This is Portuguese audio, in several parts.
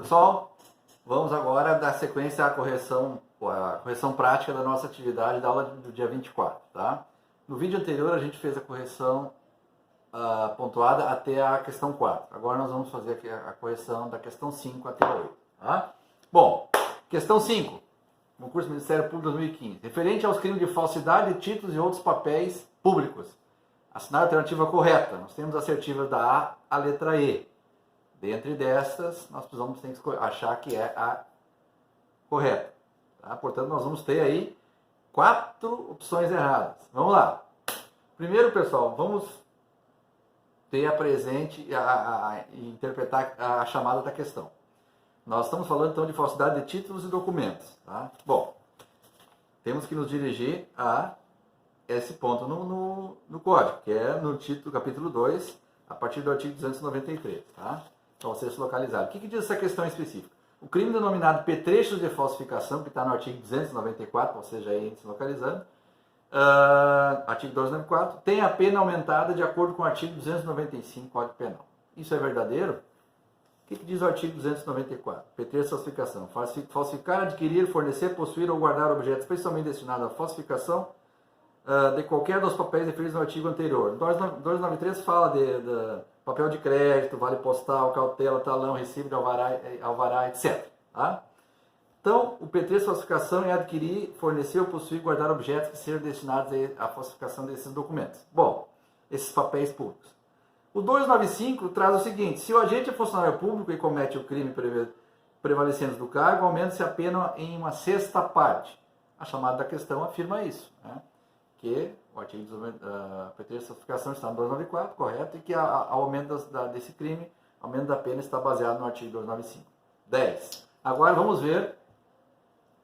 Pessoal, vamos agora dar sequência à correção prática da nossa atividade da aula do dia 24, tá? No vídeo anterior a gente fez a correção pontuada até a questão 4. Agora nós vamos fazer aqui a correção da questão 5 até a 8, tá? Bom, questão 5, concurso do Ministério Público 2015. Referente aos crimes de falsidade de títulos e outros papéis públicos. Assinar a alternativa correta. Nós temos assertivas da A à letra E. Dentre destas, nós tem que achar que é a correta. Tá? Portanto, nós vamos ter aí 4 opções erradas. Vamos lá. Primeiro, pessoal, vamos ter presente e interpretar a chamada da questão. Nós estamos falando, então, de falsidade de títulos e documentos. Tá? Bom, temos que nos dirigir a esse ponto no código, que é no título, capítulo 2, a partir do artigo 293. Tá? Para você se localizar. O que diz essa questão específica? O crime denominado petrechos de falsificação, que está no artigo 294, ou seja, aí se localizando, artigo 294, tem a pena aumentada de acordo com o artigo 295 do Código Penal. Isso é verdadeiro? O que diz o artigo 294? Petrechos de falsificação. Falsificar, adquirir, fornecer, possuir ou guardar objetos especialmente destinados à falsificação de qualquer dos papéis referidos no artigo anterior. 293 fala de papel de crédito, vale postal, cautela, talão, recibo de alvará, etc. Tá? Então, o pretexto de falsificação é adquirir, fornecer ou possuir, guardar objetos que sejam destinados à falsificação desses documentos. Bom, esses papéis públicos. O 295 traz o seguinte: se o agente é funcionário público e comete o crime prevalecendo do cargo, aumenta-se a pena em uma sexta parte. A chamada da questão afirma isso, né? Que o artigo pretexto de falsificação está no 294, correto, e que o aumento desse crime, o aumento da pena está baseado no artigo 295. 10. Agora vamos ver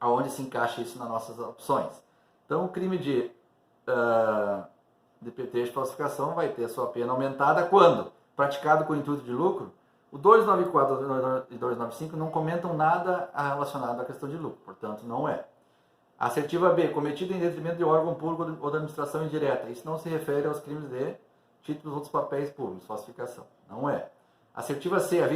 aonde se encaixa isso nas nossas opções. Então, o crime de pretexto de falsificação vai ter sua pena aumentada quando? Praticado com intuito de lucro. O 294 e 295 não comentam nada relacionado à questão de lucro, portanto, não é. Assertiva B, cometido em detrimento de órgão público ou da administração indireta. Isso não se refere aos crimes de títulos ou outros papéis públicos, falsificação. Não é. Assertiva C, se a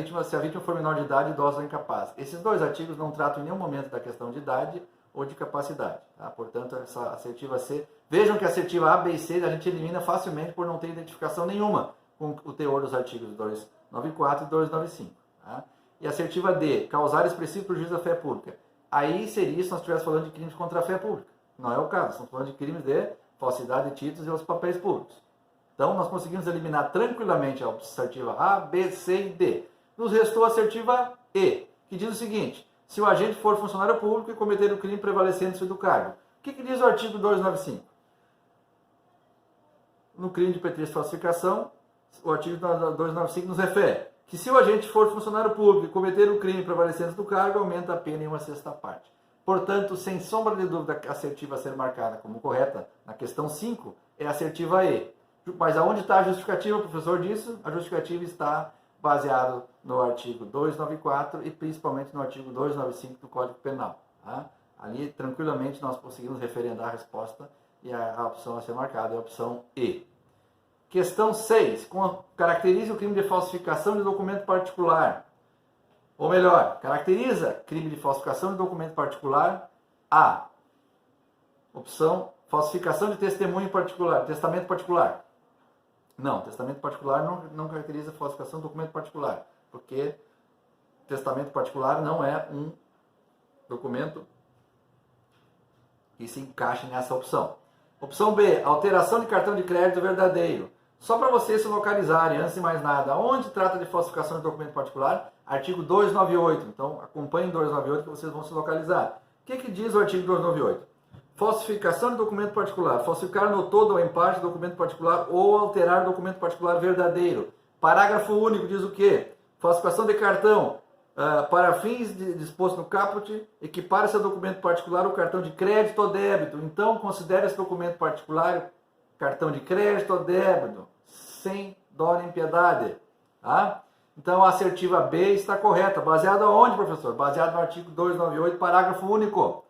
vítima for menor de idade, idosa ou incapaz. Esses dois artigos não tratam em nenhum momento da questão de idade ou de capacidade. Tá? Portanto, essa assertiva C, vejam que a assertiva A, B e C a gente elimina facilmente por não ter identificação nenhuma com o teor dos artigos 294 e 295. Tá? E a assertiva D, causar expressivo prejuízo à fé pública. Aí seria se nós estivéssemos falando de crimes contra a fé pública. Não é o caso, estamos falando de crimes de falsidade de títulos e outros papéis públicos. Então, nós conseguimos eliminar tranquilamente a assertiva A, B, C e D. Nos restou a assertiva E, que diz o seguinte: se o agente for funcionário público e cometer o crime prevalecendo-se do cargo. O que diz o artigo 295? No crime de pretexto de falsificação, o artigo 295 nos refere que se o agente for funcionário público e cometer o crime prevalecendo do cargo, aumenta a pena em uma sexta parte. Portanto, sem sombra de dúvida, a assertiva a ser marcada como correta na questão 5 é a assertiva E. Mas aonde está a justificativa, professor, disso? A justificativa está baseada no artigo 294 e principalmente no artigo 295 do Código Penal. Tá? Ali, tranquilamente, nós conseguimos referendar a resposta e a opção a ser marcada é a opção E. Questão 6. Caracteriza o crime de falsificação de documento particular. Ou melhor, caracteriza crime de falsificação de documento particular A. Opção, falsificação de testemunho particular, testamento particular. Não, testamento particular não caracteriza falsificação de documento particular, porque testamento particular não é um documento que se encaixe nessa opção. Opção B. Alteração de cartão de crédito verdadeiro. Só para vocês se localizarem, antes de mais nada, onde trata de falsificação de documento particular? Artigo 298. Então, acompanhem 298 que vocês vão se localizar. O que diz o artigo 298? Falsificação de documento particular. Falsificar no todo ou em parte documento particular ou alterar documento particular verdadeiro. Parágrafo único diz o quê? Falsificação de cartão. Para fins disposto no caput, equipara-se a documento particular o cartão de crédito ou débito. Então, considere esse documento particular cartão de crédito ou débito, sem dó nem piedade. Tá? Então, a assertiva B está correta. Baseada onde, professor? Baseado no artigo 298, parágrafo único.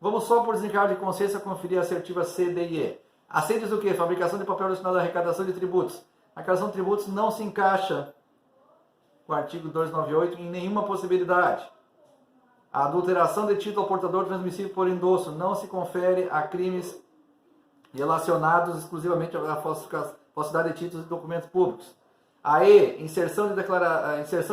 Vamos só, por desencargo de consciência, conferir a assertiva C, D e E. A C diz o quê? Fabricação de papel destinado à arrecadação de tributos. A arrecadação de tributos não se encaixa o artigo 298 em nenhuma possibilidade. A adulteração de título ao portador transmissível por endosso não se confere a crimes relacionados exclusivamente à falsidade de títulos e documentos públicos. A E, inserção de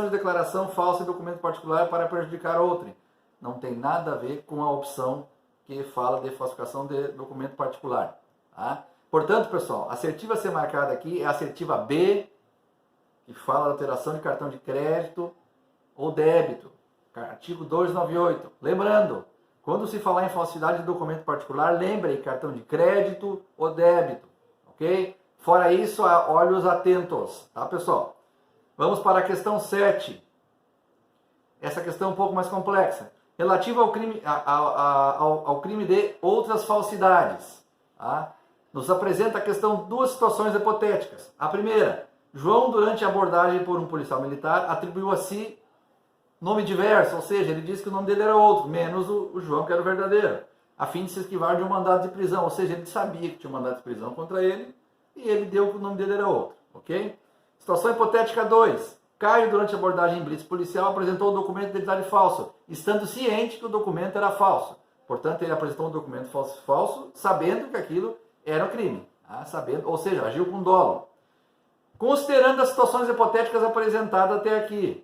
declaração falsa em documento particular para prejudicar outrem. Não tem nada a ver com a opção que fala de falsificação de documento particular. Tá? Portanto, pessoal, a assertiva a ser marcada aqui é a assertiva B, que fala da alteração de cartão de crédito ou débito. Artigo 298. Lembrando, quando se falar em falsidade de documento particular, lembre cartão de crédito ou débito. Ok? Fora isso, olhos atentos. Tá, pessoal? Vamos para a questão 7. Essa questão é um pouco mais complexa. Relativa ao crime, ao crime de outras falsidades. Tá? Nos apresenta a questão duas situações hipotéticas. A primeira, João, durante a abordagem por um policial militar, atribuiu a si nome diverso, ou seja, ele disse que o nome dele era outro, menos o João, que era o verdadeiro, a fim de se esquivar de um mandado de prisão, ou seja, ele sabia que tinha um mandado de prisão contra ele, e ele deu que o nome dele era outro, ok? Situação hipotética 2. Caio, durante a abordagem em blitz policial, apresentou um documento de identidade falso, estando ciente que o documento era falso. Portanto, ele apresentou um documento falso, sabendo que aquilo era um crime, tá? Sabendo, ou seja, agiu com dolo. Considerando as situações hipotéticas apresentadas até aqui,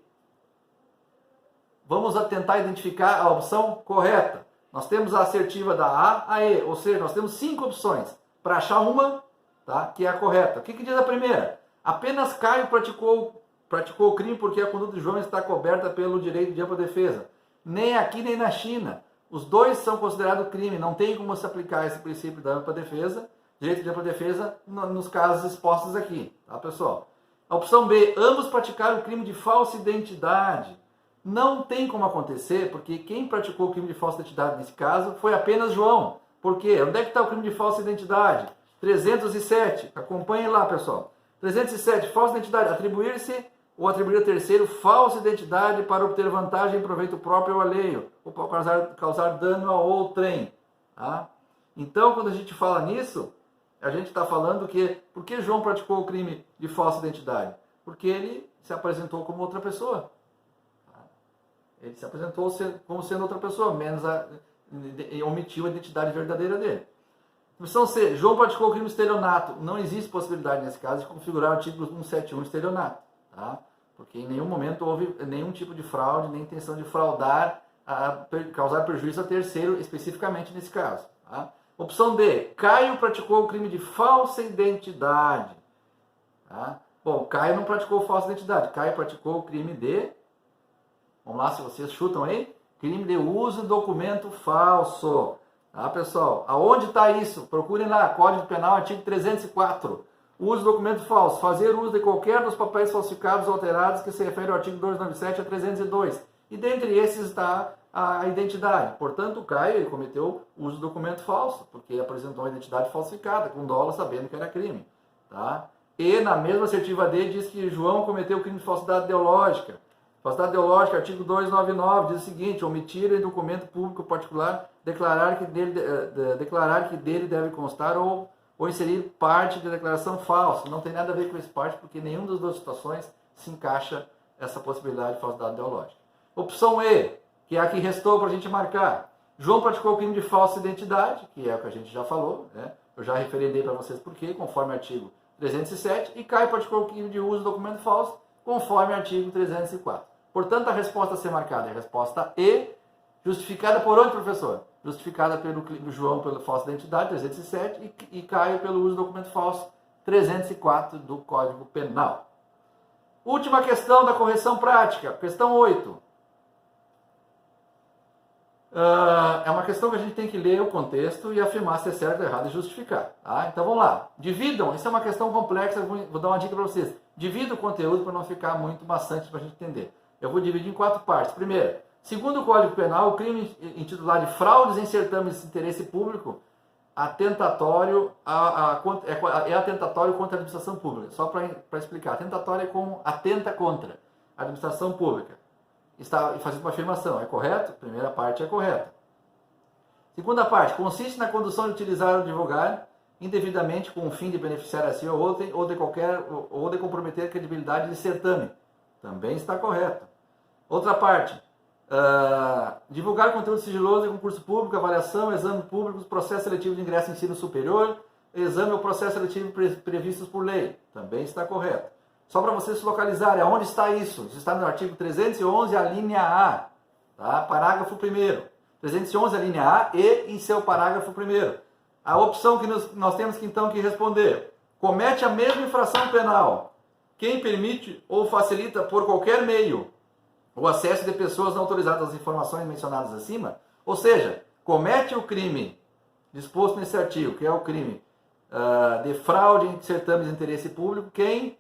vamos tentar identificar a opção correta. Nós temos a assertiva da A a E, ou seja, nós temos 5 opções para achar uma, tá, que é a correta. O que diz a primeira? Apenas Caio praticou o crime porque a conduta de João está coberta pelo direito de ampla defesa. Nem aqui nem na China. Os dois são considerados crime. Não tem como se aplicar esse princípio da ampla defesa, direito de ampla defesa, nos casos expostos aqui. Tá, pessoal? A opção B. Ambos praticaram o crime de falsa identidade. Não tem como acontecer, porque quem praticou o crime de falsa identidade nesse caso foi apenas João. Por quê? Onde é que está o crime de falsa identidade? 307. Acompanhem lá, pessoal. 307. Falsa identidade. Atribuir-se ou atribuir a terceiro falsa identidade para obter vantagem em proveito próprio ou alheio, ou para causar dano a outrem. Tá? Então, quando a gente fala nisso, a gente está falando que... Por que João praticou o crime de falsa identidade? Porque ele se apresentou como outra pessoa. Ele se apresentou como sendo outra pessoa, menos omitiu a identidade verdadeira dele. Opção C. João praticou o crime de estelionato. Não existe possibilidade, nesse caso, de configurar o artigo 171 estelionato. Tá? Porque em nenhum momento houve nenhum tipo de fraude, nem intenção de fraudar, causar prejuízo a terceiro, especificamente nesse caso. Tá? Opção D. Caio praticou o crime de falsa identidade. Tá? Bom, Caio não praticou falsa identidade. Caio praticou o crime de... Vamos lá, se vocês chutam aí. Crime de uso de documento falso. Tá, pessoal? Aonde está isso? Procurem lá. Código Penal, artigo 304. Uso de documento falso. Fazer uso de qualquer dos papéis falsificados ou alterados que se refere ao artigo 297 a 302. E dentre esses está a identidade. Portanto, o Caio ele cometeu uso de documento falso, porque apresentou uma identidade falsificada, com dolo, sabendo que era crime. Tá? E na mesma assertiva D diz que João cometeu crime de falsidade ideológica. Falsidade ideológica, artigo 299, diz o seguinte: omitir em documento público particular, declarar que dele deve constar ou inserir parte de declaração falsa. Não tem nada a ver com esse parte, porque nenhuma das duas situações se encaixa essa possibilidade de falsidade ideológica. Opção E, que é a que restou para a gente marcar. João praticou o crime de falsa identidade, que é o que a gente já falou, né? Eu já referendei para vocês por quê, conforme o artigo 307, e Caio praticou o crime de uso de documento falso, conforme o artigo 304. Portanto, a resposta a ser marcada é a resposta E, justificada por onde, professor? Justificada pelo João pela falsa identidade, 307, e Caio pelo uso do documento falso, 304 do Código Penal. Última questão da correção prática, questão 8. É uma questão que a gente tem que ler o contexto e afirmar se é certo ou errado e justificar. Tá? Então vamos lá. Dividam, isso é uma questão complexa, vou dar uma dica para vocês. Divida o conteúdo para não ficar muito maçante para a gente entender. Eu vou dividir em 4 partes. Primeiro, segundo o Código Penal, o crime intitulado de fraudes em certames de interesse público é atentatório contra a administração pública. Só para explicar, atentatório é como atenta contra a administração pública. Está fazendo uma afirmação, é correto? Primeira parte é correta. Segunda parte, consiste na condução de utilizar ou divulgar indevidamente com o fim de beneficiar a si ou outrem ou de comprometer a credibilidade de certame. Também está correto. Outra parte. Divulgar conteúdo sigiloso em concurso público, avaliação, exame público, processo seletivo de ingresso em ensino superior, exame ou processo seletivo previstos por lei. Também está correto. Só para vocês se localizarem, aonde está isso? Isso está no artigo 311, a linha A, tá? Parágrafo 1º. 311, a linha A e em seu parágrafo 1º. A opção que nós temos que então que responder. Comete a mesma infração penal quem permite ou facilita por qualquer meio o acesso de pessoas não autorizadas às informações mencionadas acima, ou seja, comete o crime disposto nesse artigo, que é o crime de fraude em certames de interesse público, quem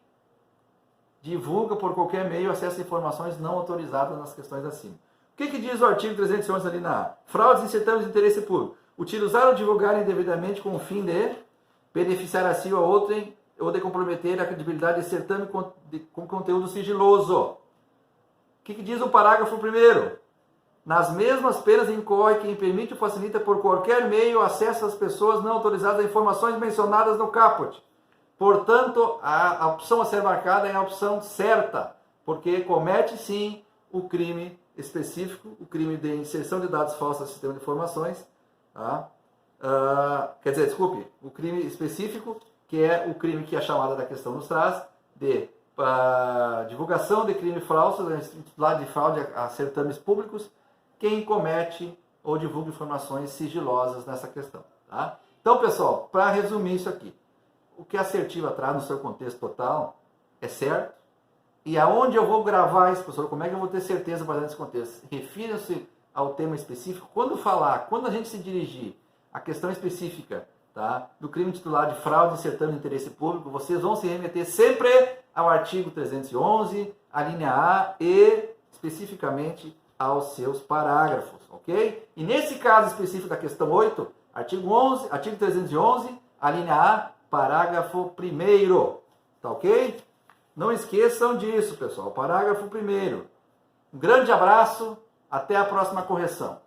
divulga por qualquer meio acesso a informações não autorizadas nas questões acima. O que diz o artigo 311 ali na A? Fraudes em certames de interesse público. Utilizar ou divulgar indevidamente com o fim de beneficiar a si ou a outrem ou de comprometer a credibilidade de certame com conteúdo sigiloso. O que diz o parágrafo 1º? Nas mesmas penas incorre quem permite ou facilita por qualquer meio acesso às pessoas não autorizadas a informações mencionadas no caput. Portanto, a opção a ser marcada é a opção certa, porque comete sim o crime específico, o crime de inserção de dados falsos no sistema de informações, tá? Quer dizer, desculpe, o crime específico, que é o crime que a chamada da questão nos traz, de divulgação de crime falso, lá de fraude a certames públicos, quem comete ou divulga informações sigilosas nessa questão. Tá? Então, pessoal, para resumir isso aqui, o que a assertiva traz no seu contexto total é certo. E aonde eu vou gravar isso, professor? Como é que eu vou ter certeza baseado nesse contexto? Refira-se ao tema específico. Quando a gente se dirigir à questão específica, tá, do crime titular de fraude em certame de interesse público, vocês vão se remeter sempre ao artigo 311, a linha A e especificamente aos seus parágrafos, ok? E nesse caso específico da questão 8, artigo 311, a linha A, parágrafo 1º, tá ok? Não esqueçam disso, pessoal, parágrafo 1º. Um grande abraço, até a próxima correção.